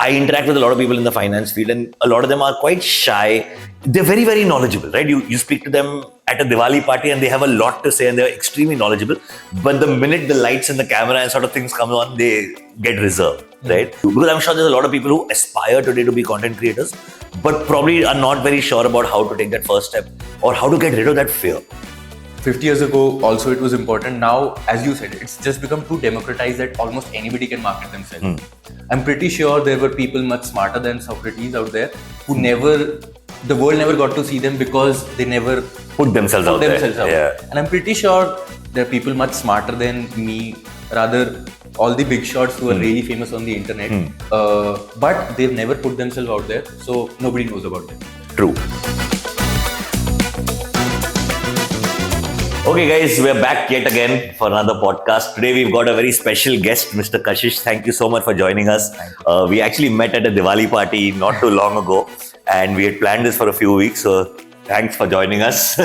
I interact with a lot of people in the finance field, and a lot of them are quite shy. They're very, very knowledgeable, right? You speak to them at a Diwali party and they have a lot to say and they're extremely knowledgeable. But the minute the lights and the camera and sort of things come on, they get reserved, right? Because I'm sure there's a lot of people who aspire today to be content creators, but probably are not very sure about how to take that first step or how to get rid of that fear. 50 years ago, also it was important. Now, as you said, it's just become too democratized that almost anybody can market themselves. I'm pretty sure there were people much smarter than Socrates out there who the world never got to see them because they never Put themselves out there. Yeah. And I'm pretty sure there are people much smarter than me, rather all the big shots who are really famous on the internet, but they've never put themselves out there, so nobody knows about them. True. Okay guys, we're back yet again for another podcast. Today we've got a very special guest, Mr. Kashish. Thank you so much for joining us. We actually met at a Diwali party not too long ago and we had planned this for a few weeks, so thanks for joining us.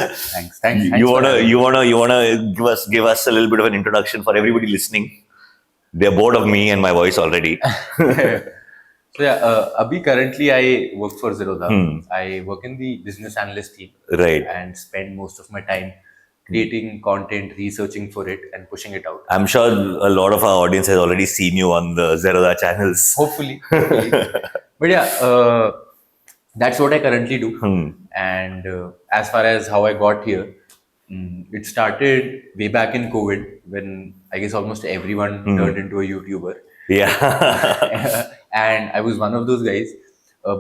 Thanks. You wanna give us a little bit of an introduction for everybody listening? They're bored of me and my voice already. So yeah, currently I work for Zerodha. I work in the business analyst team, Right. and spend most of my time creating content, researching for it, and pushing it out. I'm sure a lot of our audience has already seen you on the Zerodha channels. Hopefully. But yeah, that's what I currently do. And as far as how I got here, it started way back in COVID when I guess almost everyone turned into a YouTuber. Yeah. And I was one of those guys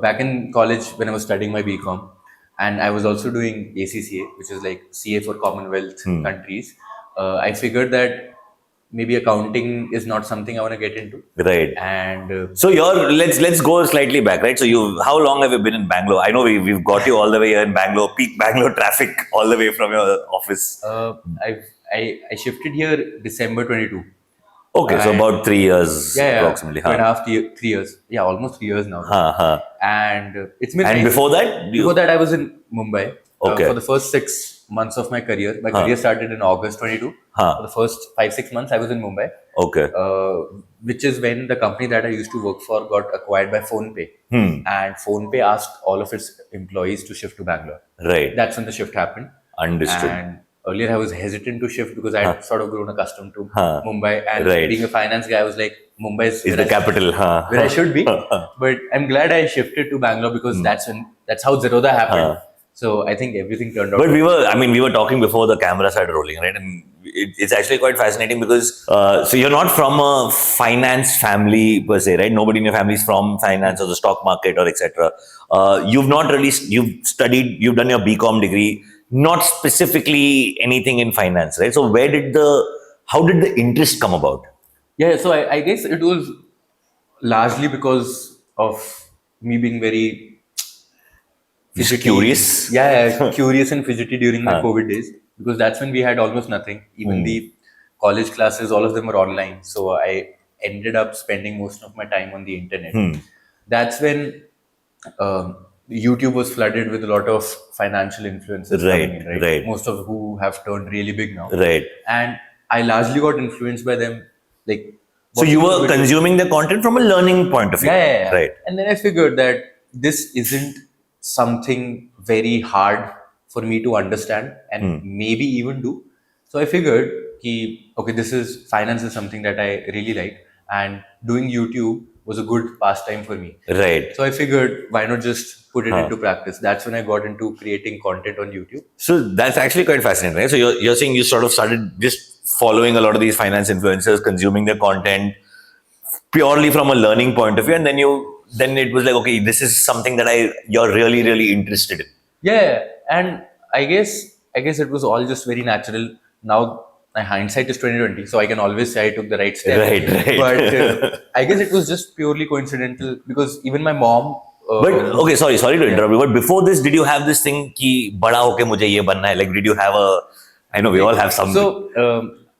back in college when I was studying my BCom. And I was also doing ACCA, which is like CA for Commonwealth countries. I figured that maybe accounting is not something I want to get into. Right. And So let's go slightly back, right? So how long have you been in Bangalore? I know we've got you all the way here in Bangalore, peak Bangalore traffic all the way from your office. I shifted here December 22. Okay, so about 3 years approximately. 3 years. Yeah, almost 3 years now. And it's been And nice. before that? Before that, I was in Mumbai. Okay. For the first 6 months of my career. My career started in August 22. For the first 5-6 months, I was in Mumbai. Okay. Which is when the company that I used to work for got acquired by PhonePe. And PhonePe asked all of its employees to shift to Bangalore. Right. That's when the shift happened. Understood. And earlier I was hesitant to shift because I had sort of grown accustomed to Mumbai. And Right. being a finance guy, I was like, Mumbai is Is the capital. where I should be. But I'm glad I shifted to Bangalore because that's how Zerodha happened. So I think everything turned out. But we were talking before the camera started rolling, right? And it's actually quite fascinating because, so you're not from a finance family per se, right? Nobody in your family is from finance or the stock market or etc. You've you've done your BCom degree, not specifically anything in finance, right? So how did the interest come about? Yeah, so I guess it was largely because of me being very Just curious? Yeah, curious and fidgety during my COVID days, because that's when we had almost nothing. Even the college classes, all of them were online. So I ended up spending most of my time on the internet. That's when YouTube was flooded with a lot of financial influencers coming in, Right. Most of who have turned really big now. Right. And I largely got influenced by them. Like, So you were consuming the content from a learning point of view. Yeah. Right. And then I figured that this isn't something very hard for me to understand and maybe even do. So I figured, finance is something that I really like, and doing YouTube was a good pastime for me. Right. So I figured, why not just put it into practice? That's when I got into creating content on YouTube. So that's actually quite fascinating, right? So you're saying you sort of started just following a lot of these finance influencers, consuming their content purely from a learning point of view, and then it was like, okay, this is something that you're really, really interested in. Yeah, and I guess it was all just very natural. Now my hindsight is 2020, so I can always say I took the right step. Right. But I guess it was just purely coincidental because even my mom. But okay, sorry to interrupt you. But before this, did you have this thing ki bada hoke mujhe ye banna hai? Like, did you have I know we all have some. So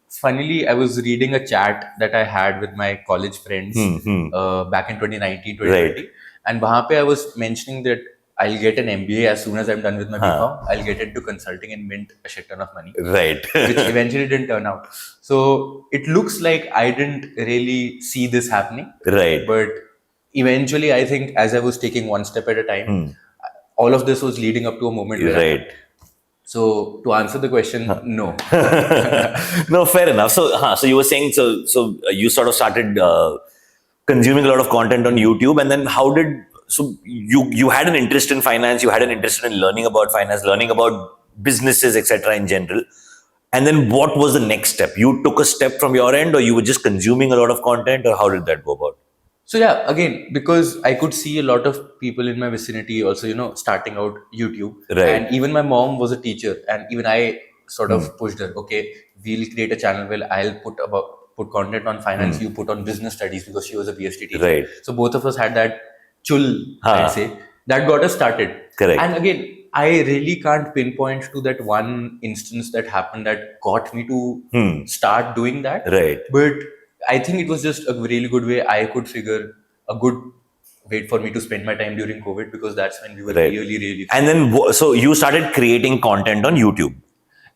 funnily, I was reading a chat that I had with my college friends back in 2019, 2020. Right. And wahan pe I was mentioning that I'll get an MBA as soon as I'm done with my BCom. I'll get into consulting and mint a shit ton of money. Right. Which eventually didn't turn out. So it looks like I didn't really see this happening. Right. But eventually, I think as I was taking one step at a time, all of this was leading up to a moment where Right. so to answer the question, no. No, fair enough. So you were saying, you sort of started consuming a lot of content on YouTube, and then how did you had an interest in finance, you had an interest in learning about finance, learning about businesses, etc. in general, and then what was the next step? You took a step from your end, or you were just consuming a lot of content, or how did that go about? So yeah, again, because I could see a lot of people in my vicinity also, starting out YouTube. Right. And even my mom was a teacher, and even I sort of pushed her. Okay, we'll create a channel where I'll put content on finance. You put on business studies because she was a PhD teacher. Right. So both of us had that chul, I'd say, that got us started. Correct. And again, I really can't pinpoint to that one instance that happened that got me to start doing that. Right. But I think it was just a really good way I could figure a good way for me to spend my time during COVID, because that's when we were Right. really. And then, so you started creating content on YouTube.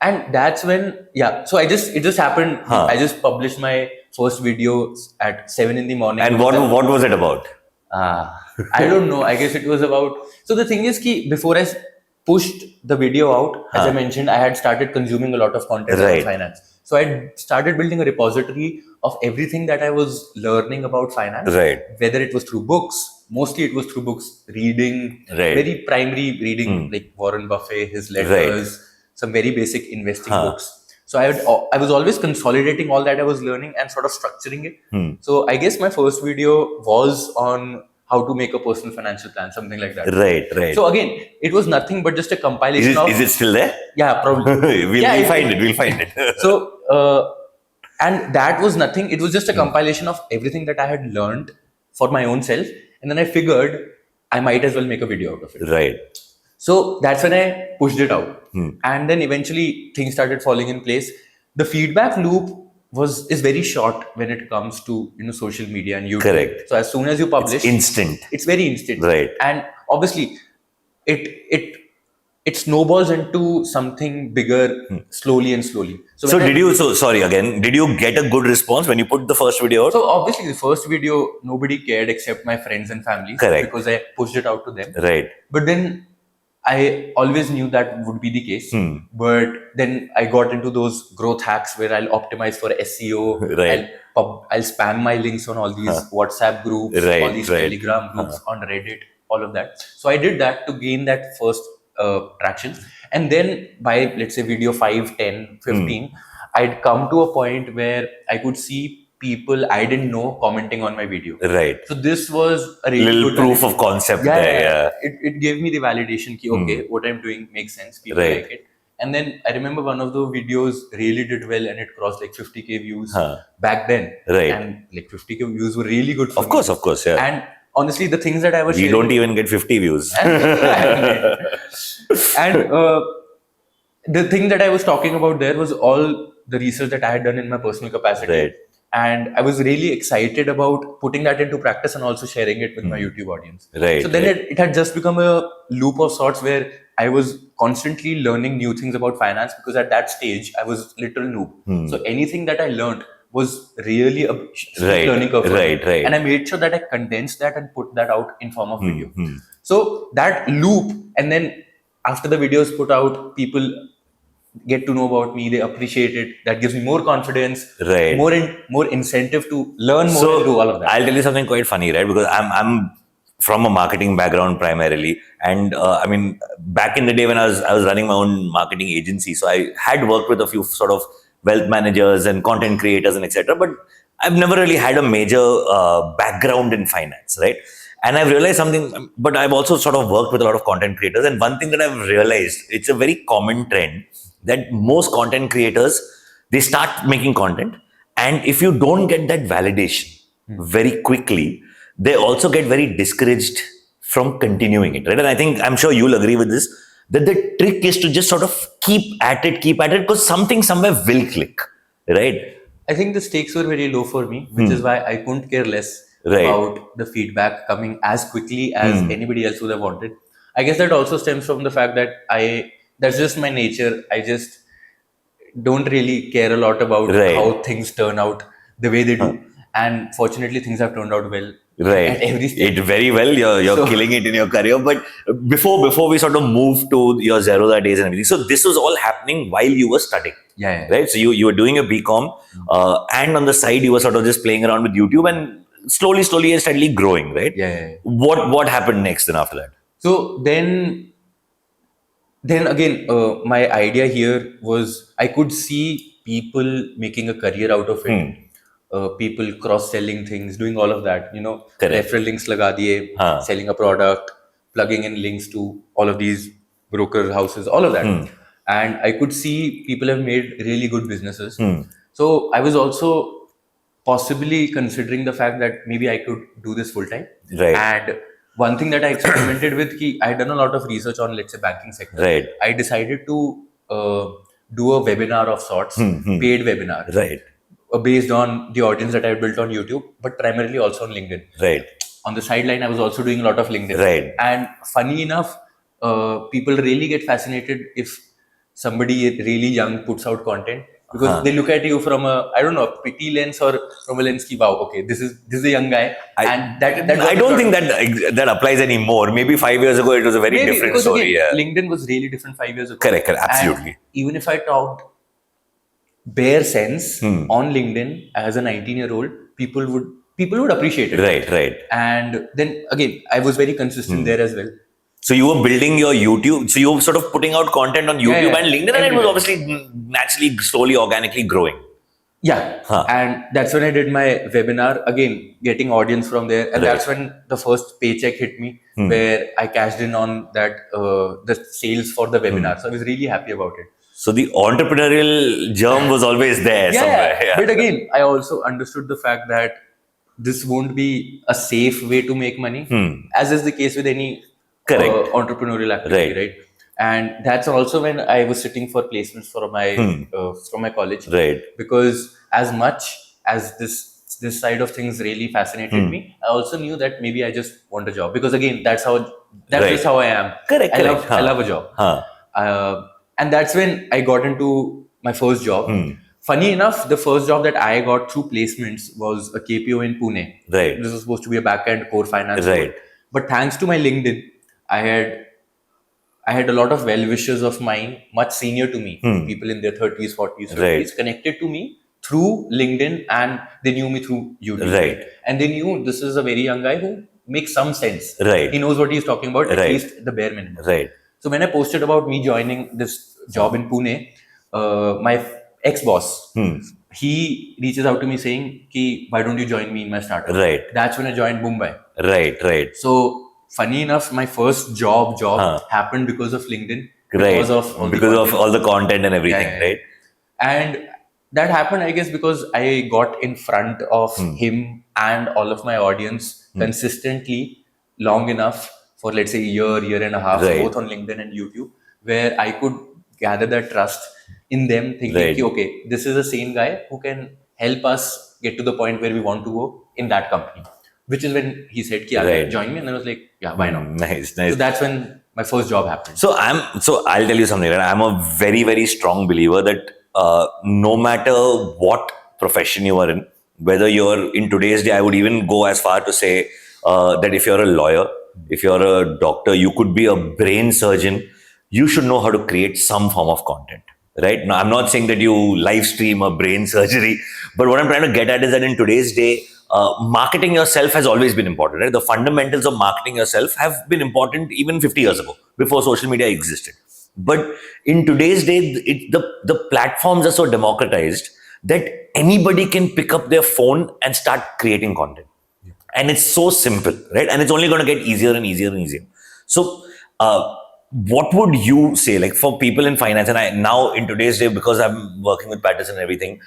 And that's when, so it just happened. I just published my first video at 7 in the morning. And what was it about? I don't know. I guess it was about. So the thing is, before I pushed the video out, as I mentioned, I had started consuming a lot of content Right. about finance. So I started building a repository of everything that I was learning about finance. Right. Whether it was through books, mostly it was through books, reading, Right. very primary reading, like Warren Buffett, his letters, some very basic investing books. So I was always consolidating all that I was learning and sort of structuring it. So I guess my first video was on how to make a personal financial plan, something like that. Right. So again, it was nothing but just a compilation Is it still there? Yeah, probably. We'll find it. So, and that was nothing. It was just a compilation of everything that I had learned for my own self. And then I figured I might as well make a video out of it. Right. So that's when I pushed it out. And then eventually things started falling in place. The feedback loop is very short when it comes to social media and YouTube. Correct. So as soon as you publish, It's instant. It's very instant. Right. And obviously it snowballs into something bigger slowly and slowly. So did you get a good response when you put the first video out? So obviously the first video, nobody cared except my friends and family. Correct. Because I pushed it out to them. Right. But then I always knew that would be the case. But then I got into those growth hacks where I'll optimize for SEO. Right. I'll spam my links on all these WhatsApp groups, all these Telegram groups, on Reddit, all of that. So I did that to gain that first traction. And then by, let's say, video 5, 10, 15, I'd come to a point where I could see people I didn't know commenting on my video. Right. So this was a really Little good proof of concept there. Yeah. It gave me the validation that, okay, what I'm doing makes sense. People Right. like it. And then I remember one of the videos really did well and it crossed like 50K views back then. Right. And like 50K views were really good for me. Of course, yeah. And honestly, the things that I was We sharing... don't even get 50 views. And the thing that I was talking about there was all the research that I had done in my personal capacity. Right. And I was really excited about putting that into practice and also sharing it with my YouTube audience. Right. So then it had just become a loop of sorts where I was constantly learning new things about finance, because at that stage I was little noob. So anything that I learned was really a learning curve. Right. And I made sure that I condensed that and put that out in form of video. So that loop, and then after the video is put out, people get to know about me, they appreciate it. That gives me more confidence, Right. more incentive to learn more and do all of that. I'll tell you something quite funny, right? Because I'm from a marketing background primarily, and I mean, back in the day when I was running my own marketing agency, so I had worked with a few sort of wealth managers and content creators and etc. But I've never really had a major background in finance, right? And I've realized something, but I've also sort of worked with a lot of content creators. And one thing that I've realized, it's a very common trend that most content creators, they start making content. And if you don't get that validation very quickly, they also get very discouraged from continuing it, right? And I think, I'm sure you'll agree with this, that the trick is to just sort of keep at it, because something somewhere will click, right? I think the stakes were very low for me, which is why I couldn't care less about the feedback coming as quickly as anybody else would have wanted. I guess that also stems from the fact that that's just my nature. I just don't really care a lot about how things turn out the way they do. And fortunately, things have turned out well Right. at every step. It very well. You're So- killing it in your career. But before we sort of move to your Zerodha days and everything, so this was all happening while you were studying. Yeah. Right. So you were doing your BCom, and on the side you were sort of just playing around with YouTube and slowly and steadily growing. Right. Yeah. What happened next then after that? So then again, my idea here was I could see people making a career out of it. People cross-selling things, doing all of that. Correct. Referral links laga diye, Haan. selling a product, plugging in links to all of these broker houses, all of that. And I could see people have made really good businesses. So I was also possibly considering the fact that maybe I could do this full time. Right. And one thing that I experimented with, I had done a lot of research on, let's say, banking sector. Right. I decided to do a webinar of sorts, paid webinar, Right. Based on the audience that I built on YouTube, but primarily also on LinkedIn. Right. On the sideline, I was also doing a lot of LinkedIn. Right. And funny enough, people really get fascinated if somebody really young puts out content, because they look at you from a, I don't know, a pity lens or from a lens ki, wow, okay, this is a young guy. And that I don't think that applies anymore. Maybe 5 years ago it was a very different because story. again, Yeah. LinkedIn was really different 5 years ago. Correct. Absolutely. And even if I talked bare sense on LinkedIn as a 19-year-old, people would appreciate it. Right. And then again, I was very consistent there as well. So you were building your YouTube. So you were sort of putting out content on YouTube and LinkedIn, and it was obviously naturally, slowly, organically growing. Yeah. And that's when I did my webinar, again, getting audience from there. And that's when the first paycheck hit me, where I cashed in on that, the sales for the webinar. So I was really happy about it. So the entrepreneurial germ was always there somewhere. Yeah. But again, I also understood the fact that this won't be a safe way to make money, as is the case with any entrepreneurial activity, right? And that's also when I was sitting for placements for my college, Right. because as much as this side of things really fascinated me, I also knew that maybe I just want a job, because again, that's just how I am. Correct. I love a job. And that's when I got into my first job. Funny enough, the first job that I got through placements was a KPO in Pune. Right. This was supposed to be a back-end core finance. Right. But thanks to my LinkedIn, I had a lot of well-wishers of mine, much senior to me, people in their 30s, 40s, 50s, connected to me through LinkedIn, and they knew me through YouTube. Right. And they knew this is a very young guy who makes some sense. Right. He knows what he's talking about, at least the bare minimum. Right. So when I posted about me joining this job in Pune, my ex-boss, he reaches out to me saying, why don't you join me in my startup? Right. That's when I joined Mumbai. Right. So funny enough, my first job happened because of LinkedIn. Right. Because of all the content and everything, right? And that happened, I guess, because I got in front of him and all of my audience consistently long enough for, let's say, a year and a half, both on LinkedIn and YouTube, where I could gather that trust in them, thinking, okay, this is a sane guy who can help us get to the point where we want to go in that company. Which is when he said, join me. And I was like, yeah, why not? Nice. So that's when my first job happened. So I'll tell you something, right? I'm a very, very strong believer that no matter what profession you are in, whether you're in today's day, I would even go as far to say that if you're a lawyer, if you're a doctor, you could be a brain surgeon, you should know how to create some form of content, right? Now, I'm not saying that you live stream a brain surgery, but what I'm trying to get at is that in today's day, marketing yourself has always been important, right? The fundamentals of marketing yourself have been important even 50 years ago, before social media existed. But in today's day, the platforms are so democratized that anybody can pick up their phone and start creating content. And it's so simple, right? And it's only going to get easier and easier and easier. So, what would you say, like, for people in finance? And I now in today's day, because I'm working with Paterson and everything,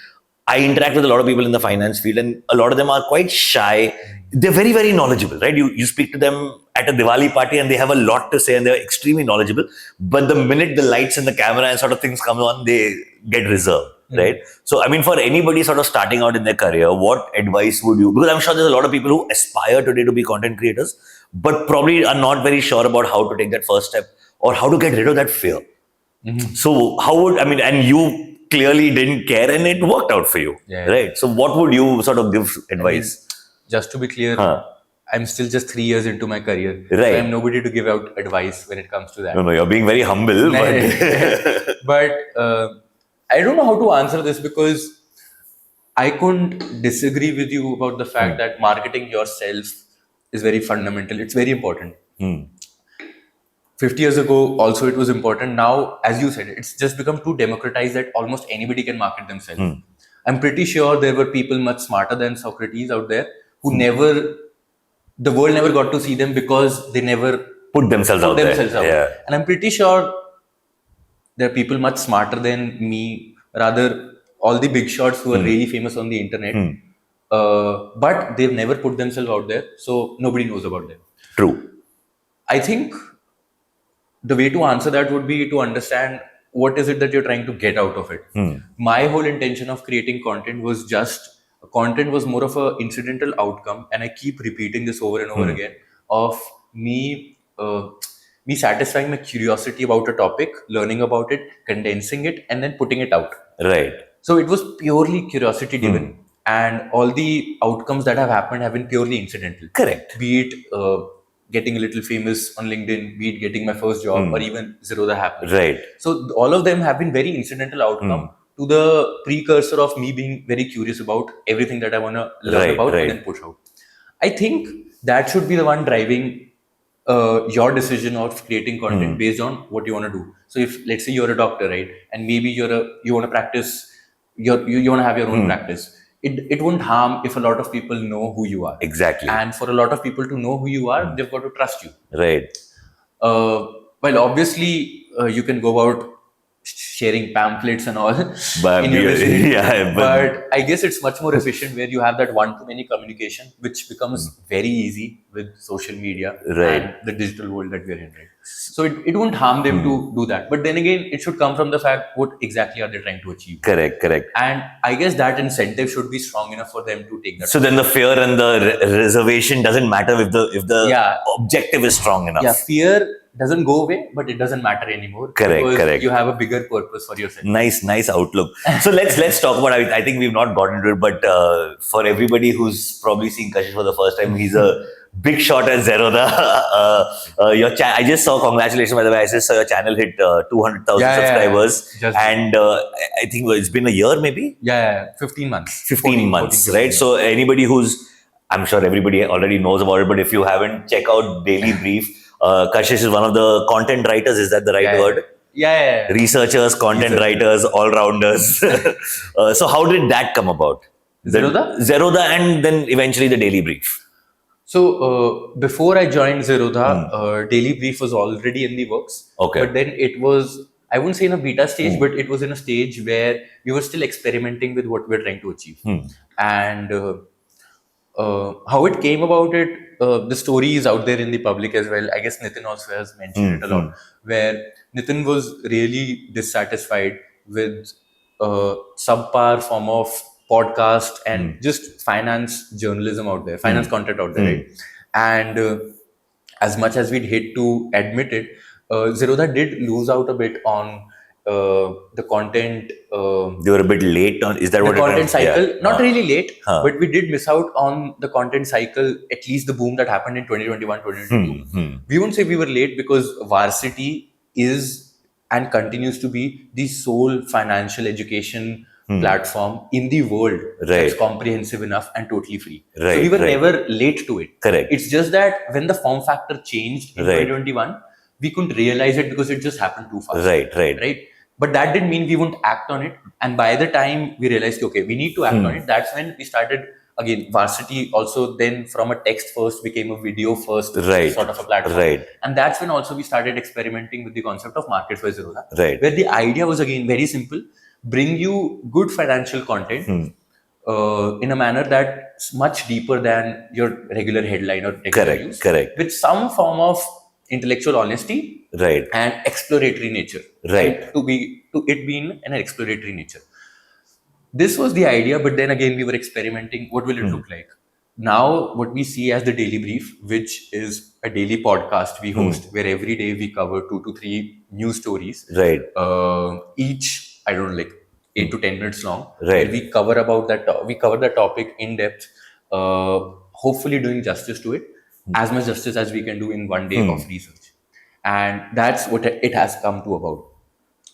I interact with a lot of people in the finance field, and a lot of them are quite shy. They're very, very knowledgeable, right? You speak to them at a Diwali party and they have a lot to say and they're extremely knowledgeable. But the minute the lights and the camera and sort of things come on, they get reserved, right? So, I mean, for anybody sort of starting out in their career, what advice would you, because I'm sure there's a lot of people who aspire today to be content creators, but probably are not very sure about how to take that first step or how to get rid of that fear. So how would, I mean, and you clearly didn't care and it worked out for you. Yeah. Right. So what would you sort of give advice? Just to be clear, I'm still just 3 years into my career. Right. So I'm nobody to give out advice when it comes to that. No, you're being very humble. But I don't know how to answer this because I couldn't disagree with you about the fact that marketing yourself is very fundamental. It's very important. 50 years ago, also it was important. Now, as you said, it's just become too democratized that almost anybody can market themselves. I'm pretty sure there were people much smarter than Socrates out there who the world never got to see them because they never put themselves out there. Yeah. And I'm pretty sure there are people much smarter than me, rather all the big shots who are really famous on the internet, but they've never put themselves out there, so nobody knows about them. True. I think the way to answer that would be to understand what is it that you're trying to get out of it. My whole intention of creating content was more of a incidental outcome, and I keep repeating this over and over again, of me satisfying my curiosity about a topic, learning about it, condensing it, and then putting it out. Right. So it was purely curiosity driven, and all the outcomes that have happened have been purely incidental. Correct. Be it getting a little famous on LinkedIn, be it getting my first job, or even Zerodha happening. Right. So all of them have been very incidental outcome to the precursor of me being very curious about everything that I want to learn about and then push out. I think that should be the one driving your decision of creating content based on what you want to do. So if, let's say, you're a doctor, right, and maybe you want to practice, you want to have your own practice. It won't harm if a lot of people know who you are. Exactly. And for a lot of people to know who you are, they've got to trust you. Right. Well, obviously, you can go about sharing pamphlets and all but, in your vicinity. But I guess it's much more efficient where you have that one-to-many communication, which becomes very easy with social media and the digital world that we're in, right? So it won't harm them to do that. But then again, it should come from the fact, what exactly are they trying to achieve? Correct. And I guess that incentive should be strong enough for them to take that. So then the fear and the reservation doesn't matter if the objective is strong enough. Yeah, fear doesn't go away, but it doesn't matter anymore. Correct. You have a bigger purpose for yourself. Nice outlook. So let's talk about. I think we've not gotten into it, but for everybody who's probably seen Kashish for the first time, he's a big shot at Zerodha. I just saw, congratulations by the way, I just saw your channel hit 200,000 subscribers. And I think it's been a year maybe? 15 months. 15 months, right? So anybody I'm sure everybody already knows about it, but if you haven't, check out Daily Brief. Kashish is one of the content writers, is that the right word? Yeah. Researchers, content writers, all-rounders. So how did that come about? Zerodha and then eventually the Daily Brief. So before I joined Zerodha, Daily Brief was already in the works. Okay. But then it was, I wouldn't say in a beta stage, but it was in a stage where we were still experimenting with what we were trying to achieve. And how it came about the story is out there in the public as well. I guess Nitin also has mentioned it a lot, where Nitin was really dissatisfied with subpar form of podcast and just finance journalism out there, finance content out there, right? And as much as we'd hate to admit it, Zerodha did lose out a bit on the content. They were a bit late on, is that what the content cycle? Not really late, but we did miss out on the content cycle, at least the boom that happened in 2021, 2022. We won't say we were late because Varsity is and continues to be the sole financial education platform in the world that's comprehensive enough and totally free. So we were never late to it. Correct. It's just that when the form factor changed in 2021, we couldn't realize it because it just happened too fast. Right. But that didn't mean we wouldn't act on it. And by the time we realized, okay, we need to act on it, that's when we started, again, Varsity also then from a text first became a video first sort of a platform. And that's when also we started experimenting with the concept of Markets by Zerodha, where the idea was, again, very simple: bring you good financial content in a manner that's much deeper than your regular headline or text reviews, with some form of intellectual honesty and exploratory nature, to it being an exploratory nature. This was the idea, but then again we were experimenting. What will it look like? Now what we see as the Daily Brief, which is a daily podcast we host, where every day we cover 2 to 3 news stories. Each, I don't know, like 8 to 10 minutes long, Right. where we cover about we cover the topic in depth, hopefully doing justice to it, as much justice as we can do in one day of research. And that's what it has come to about.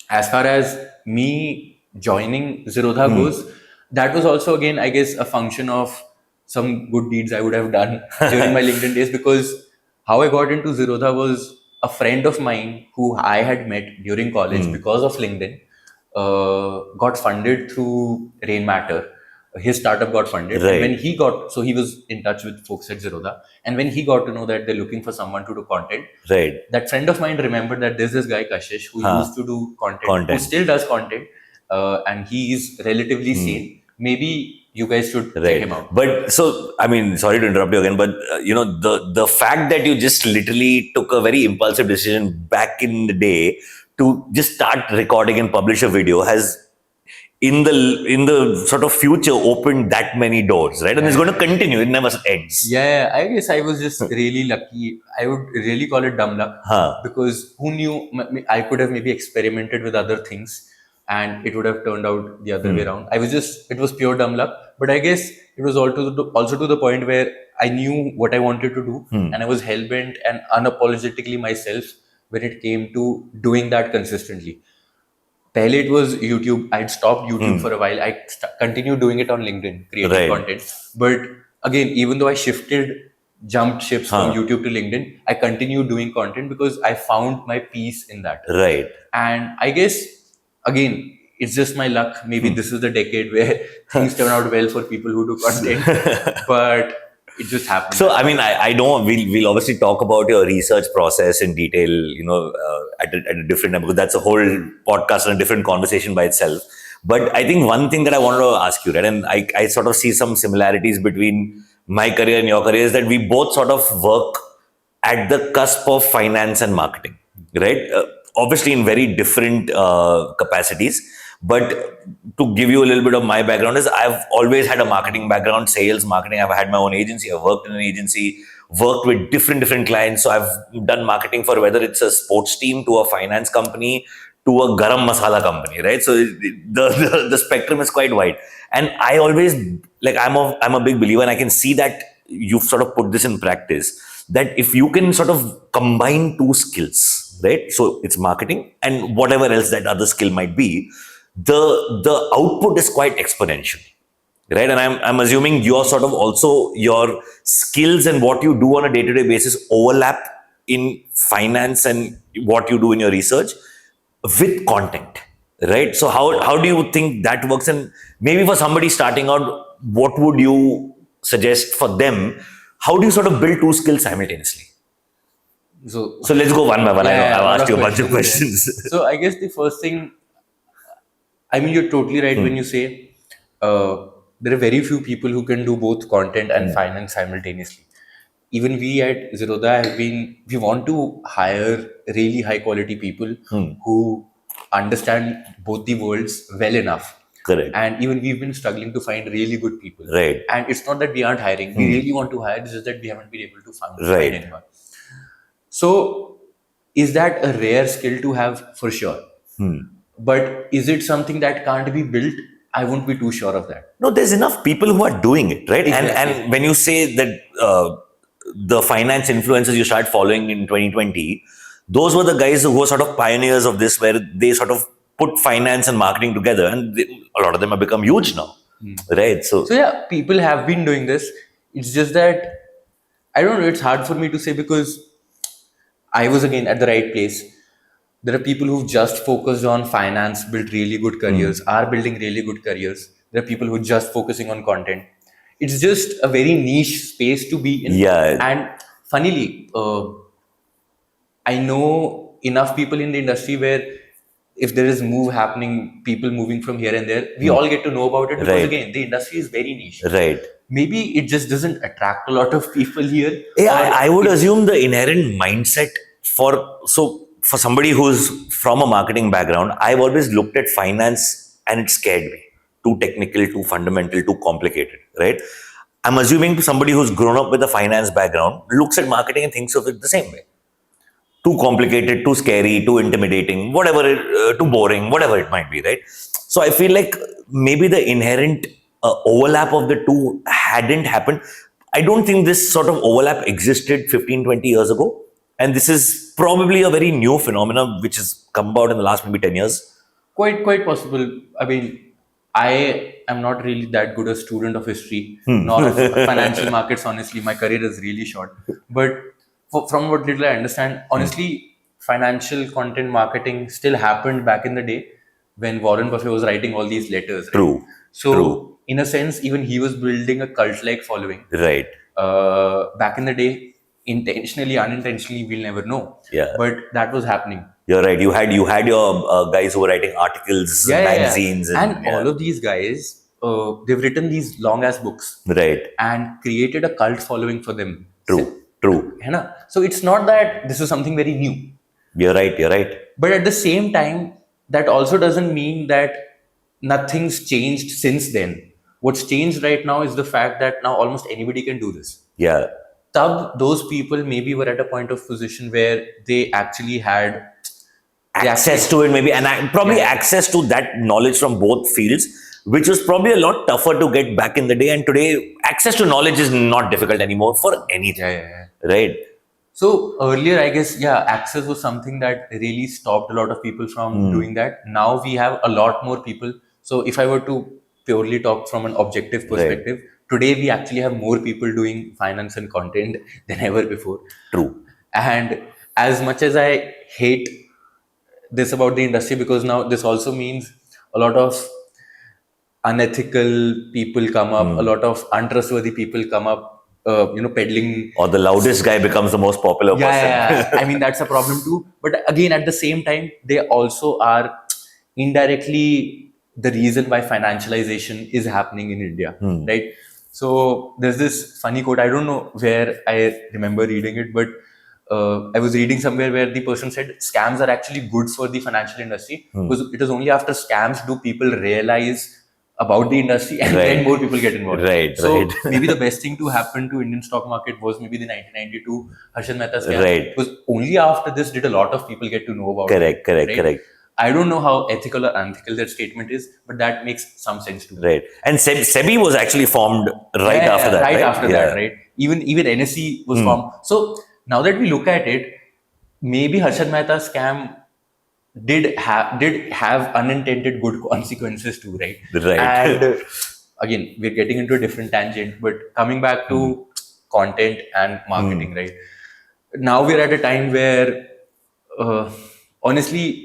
As far as me joining Zerodha goes, that was also again, I guess, a function of some good deeds I would have done during my LinkedIn days, because how I got into Zerodha was a friend of mine who I had met during college because of LinkedIn, got funded through Rain Matter. His startup got funded. Right. And when he got, so he was in touch with folks at Zerodha. And when he got to know that they're looking for someone to do content, Right. that friend of mine remembered that there's this guy Kashish who used to do content, who still does content, and he is relatively sane. Maybe you guys should check him out. But so, I mean, sorry to interrupt you again, but the fact that you just literally took a very impulsive decision back in the day to just start recording and publish a video has in the sort of future opened that many doors, right? And it's going to continue. It never ends. Yeah, I guess I was just really lucky. I would really call it dumb luck, because who knew? I could have maybe experimented with other things, and it would have turned out the other way around. It was pure dumb luck. But I guess it was also to the point where I knew what I wanted to do, and I was hell bent and unapologetically myself when it came to doing that consistently. Pehle it was YouTube. I'd stopped YouTube for a while. I continued doing it on LinkedIn, creating content. But again, even though I jumped ships from YouTube to LinkedIn, I continued doing content because I found my peace in that. Right. And I guess, again, it's just my luck. Maybe this is the decade where things turn out well for people who do content. But it just happened. So, I mean, I know we'll obviously talk about your research process in detail, at a different time, because that's a whole podcast and a different conversation by itself. But I think one thing that I wanted to ask you, right, and I sort of see some similarities between my career and your career, is that we both sort of work at the cusp of finance and marketing, right? Obviously in very different capacities. But to give you a little bit of my background, is I've always had a marketing background, sales, marketing. I've had my own agency. I've worked in an agency, worked with different clients. So I've done marketing for whether it's a sports team to a finance company to a garam masala company, right? So the spectrum is quite wide. And I always, I'm a big believer, and I can see that you've sort of put this in practice, that if you can sort of combine two skills, right? So it's marketing and whatever else that other skill might be, the output is quite exponential, right? And I'm assuming you're sort of also, your skills and what you do on a day-to-day basis overlap in finance and what you do in your research with content, right? So how do you think that works? And maybe for somebody starting out, what would you suggest for them? How do you sort of build two skills simultaneously? So let's go one by one. Yeah, I know I've asked you a bunch of there. questions. So I guess the first thing, I mean, you're totally right when you say there are very few people who can do both content and finance simultaneously. Even we at Zerodha we want to hire really high quality people who understand both the worlds well enough. Correct. And even we've been struggling to find really good people. Right. And it's not that we aren't hiring. We really want to hire. It's just that we haven't been able to find anyone. So is that a rare skill to have? For sure. But is it something that can't be built? I won't be too sure of that. No, there's enough people who are doing it, right? Exactly. And when you say that the finance influencers you start following in 2020, those were the guys who were sort of pioneers of this, where they sort of put finance and marketing together, and a lot of them have become huge now, right? So yeah, people have been doing this. It's just that, I don't know, it's hard for me to say because I was again at the right place. There are people who've just focused on finance, built really good careers, are building really good careers. There are people who are just focusing on content. It's just a very niche space to be in. Yeah. And funnily, I know enough people in the industry where if there is move happening, people moving from here and there, we all get to know about it because again, the industry is very niche. Right. Maybe it just doesn't attract a lot of people here. Yeah, I would assume the inherent mindset for somebody who's from a marketing background, I've always looked at finance and it scared me. Too technical, too fundamental, too complicated, right? I'm assuming somebody who's grown up with a finance background looks at marketing and thinks of it the same way. Too complicated, too scary, too intimidating, too boring, whatever it might be, right? So I feel like maybe the inherent overlap of the two hadn't happened. I don't think this sort of overlap existed 15, 20 years ago. And this is probably a very new phenomenon which has come about in the last maybe 10 years. Quite possible. I mean, I am not really that good a student of history, nor of financial markets. Honestly, my career is really short. But from what little I understand, honestly, financial content marketing still happened back in the day when Warren Buffett was writing all these letters. Right? True. So, True. in a sense, even he was building a cult-like following. Right. Back in the day, intentionally, unintentionally, we'll never know. Yeah. But that was happening. You're right. You had your guys who were writing articles, magazines, and all of these guys, they've written these long ass books, right, and created a cult following for them. True. So it's not that this is something very new. You're right. But at the same time, that also doesn't mean that nothing's changed since then. What's changed right now is the fact that now almost anybody can do this. Yeah. Those people maybe were at a point of position where they actually had access to it, maybe, and probably access to that knowledge from both fields, which was probably a lot tougher to get back in the day. And today, access to knowledge is not difficult anymore for anything. Right. So earlier, I guess, access was something that really stopped a lot of people from doing that. Now we have a lot more people. So if I were to purely talk from an objective perspective, today we actually have more people doing finance and content than ever before. True. And as much as I hate this about the industry, because now this also means a lot of unethical people come up, a lot of untrustworthy people come up, peddling. Or the loudest guy becomes the most popular person. Yeah. I mean, that's a problem too. But again, at the same time, they also are indirectly the reason why financialization is happening in India, right? So there's this funny quote. I don't know where I remember reading it, but I was reading somewhere where the person said scams are actually good for the financial industry, because it is only after scams do people realize about the industry, and then more people get involved. So maybe the best thing to happen to Indian stock market was maybe the 1992 Harshad Mehta scam. Because only after this did a lot of people get to know about it. Correct. I don't know how ethical or unethical that statement is, but that makes some sense to me. Right. And SEBI was actually formed after that. After that, right? Even NSE was formed. So now that we look at it, maybe Harshad Mehta scam did have unintended good consequences too, right? And again, we're getting into a different tangent, but coming back to content and marketing, right? Now we're at a time where, honestly,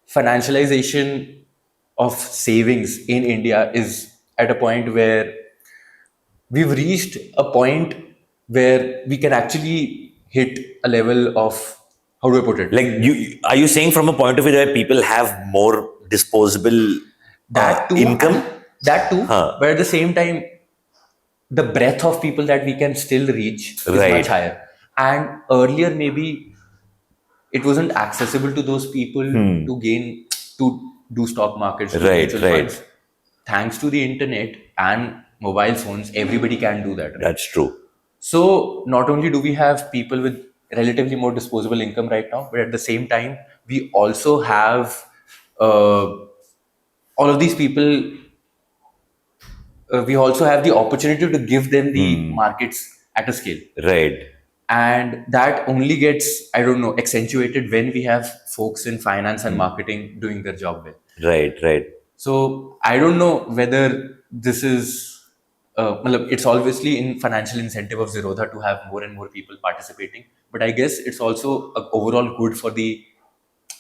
financialization of savings in India is at a point where we've reached a point where we can actually hit a level of, how do I put it? Like, are you saying from a point of view where people have more disposable income? That too. But at the same time, the breadth of people that we can still reach is much higher. And earlier, maybe it wasn't accessible to those people to do stock markets, mutual funds. Thanks to the internet and mobile phones, everybody can do that. Right? That's true. So not only do we have people with relatively more disposable income right now, but at the same time, we also have all of these people. We also have the opportunity to give them the markets at a scale. Right. And that only gets, I don't know, accentuated when we have folks in finance and marketing doing their job well. Right. So I don't know whether this is, it's obviously in financial incentive of Zerodha to have more and more people participating. But I guess it's also overall good for the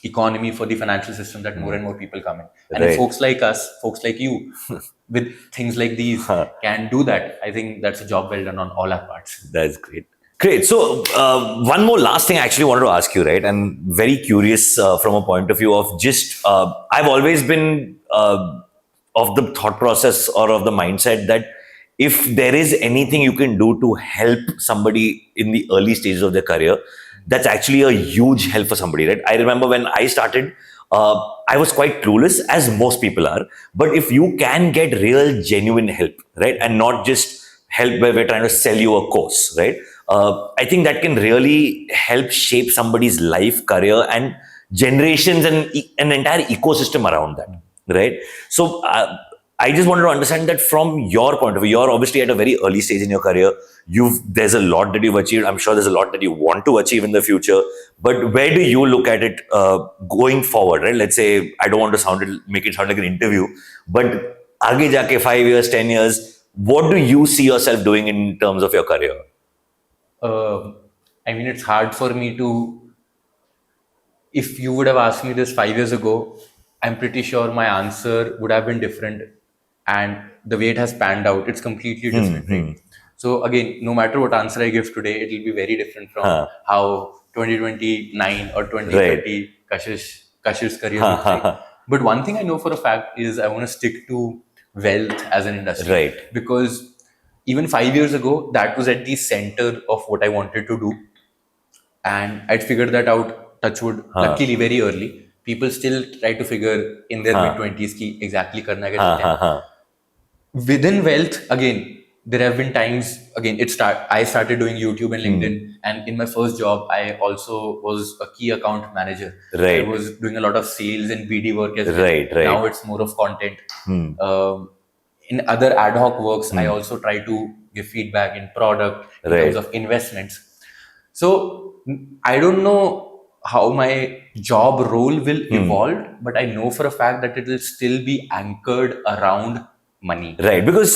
economy, for the financial system, that more and more people come in. And if folks like us, folks like you, with things like these can do that, I think that's a job well done on all our parts. That's great. Great. So one more last thing I actually wanted to ask you, right? I'm very curious from a point of view of just, I've always been of the thought process or of the mindset that if there is anything you can do to help somebody in the early stages of their career, that's actually a huge help for somebody, right? I remember when I started, I was quite clueless, as most people are. But if you can get real, genuine help, right? And not just help where we're trying to sell you a course, right? I think that can really help shape somebody's life, career, and generations, and an entire ecosystem around that. right? So I just wanted to understand that from your point of view. You're obviously at a very early stage in your career. There's a lot that you've achieved. I'm sure there's a lot that you want to achieve in the future. But where do you look at it going forward, right? Let's say, I don't want to make it sound like an interview, but aage jaake 5 years, 10 years, what do you see yourself doing in terms of your career? I mean, it's hard for me to. If you would have asked me this 5 years ago, I'm pretty sure my answer would have been different. And the way it has panned out, it's completely different, right? So again, no matter what answer I give today, it will be very different from how 2029 or 2030 Kashish's career looks like. But one thing I know for a fact is I want to stick to wealth as an industry. Right. Because even 5 years ago, that was at the center of what I wanted to do. And I'd figured that out, touchwood, luckily very early. People still try to figure in their mid-20s ki exactly karna hai. Within wealth, again, there have been times, again, I started doing YouTube and LinkedIn. And in my first job, I also was a key account manager. Right. I was doing a lot of sales and BD work as well. Right. Now it's more of content. In other ad hoc works, I also try to give feedback in product, in terms of investments. So I don't know how my job role will evolve, but I know for a fact that it will still be anchored around money. Right. Because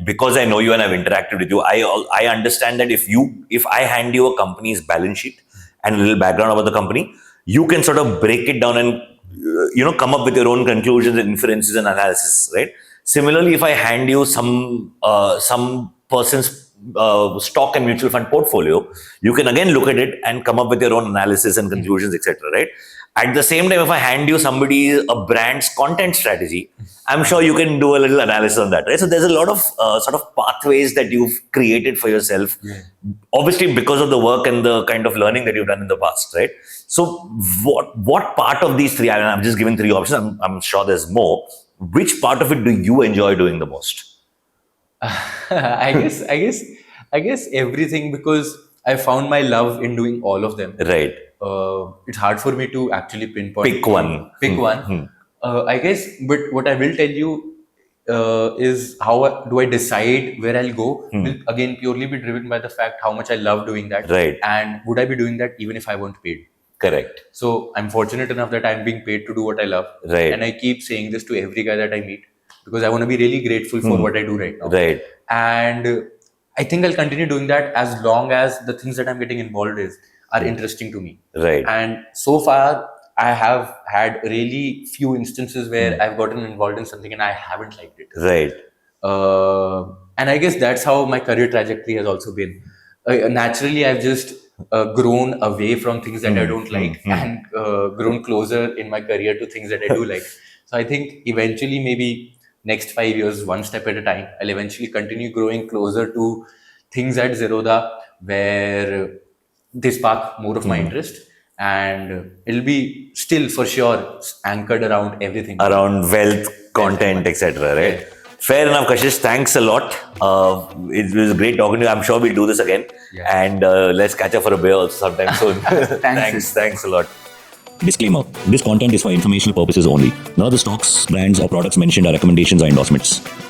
because I know you and I've interacted with you, I understand that if I hand you a company's balance sheet and a little background about the company, you can sort of break it down and come up with your own conclusions and inferences and analysis, right? Similarly, if I hand you some person's stock and mutual fund portfolio, you can again look at it and come up with your own analysis and conclusions, etc. Right? At the same time, if I hand you a brand's content strategy, I'm sure you can do a little analysis on that, right? So there's a lot of sort of pathways that you've created for yourself, obviously because of the work and the kind of learning that you've done in the past, right? So what part of these three? I'm just giving three options. I'm sure there's more. Which part of it do you enjoy doing the most? I guess everything, because I found my love in doing all of them. Right. It's hard for me to actually pinpoint. Pick one. I guess, but what I will tell you is how do I decide where I'll go will again purely be driven by the fact how much I love doing that. Right. And would I be doing that even if I weren't paid? Correct. So I'm fortunate enough that I'm being paid to do what I love. Right. And I keep saying this to every guy that I meet because I want to be really grateful for what I do right now. Right. And I think I'll continue doing that as long as the things that I'm getting involved in are interesting to me. Right. And so far, I have had really few instances where I've gotten involved in something and I haven't liked it. Right. And I guess that's how my career trajectory has also been. Naturally, I've just grown away from things that I don't like and grown closer in my career to things that I do like. So I think eventually, maybe next 5 years, one step at a time, I'll eventually continue growing closer to things at Zerodha where they spark more of my interest. And it'll be still for sure anchored around everything. Around wealth, content, etc. Right? Yeah. Fair enough, Kashish. Thanks a lot. It was great talking to you. I'm sure we'll do this again. Yeah. And let's catch up for a beer also sometime soon. Thanks a lot. Disclaimer. This content is for informational purposes only. None of the stocks, brands or products mentioned are recommendations or endorsements.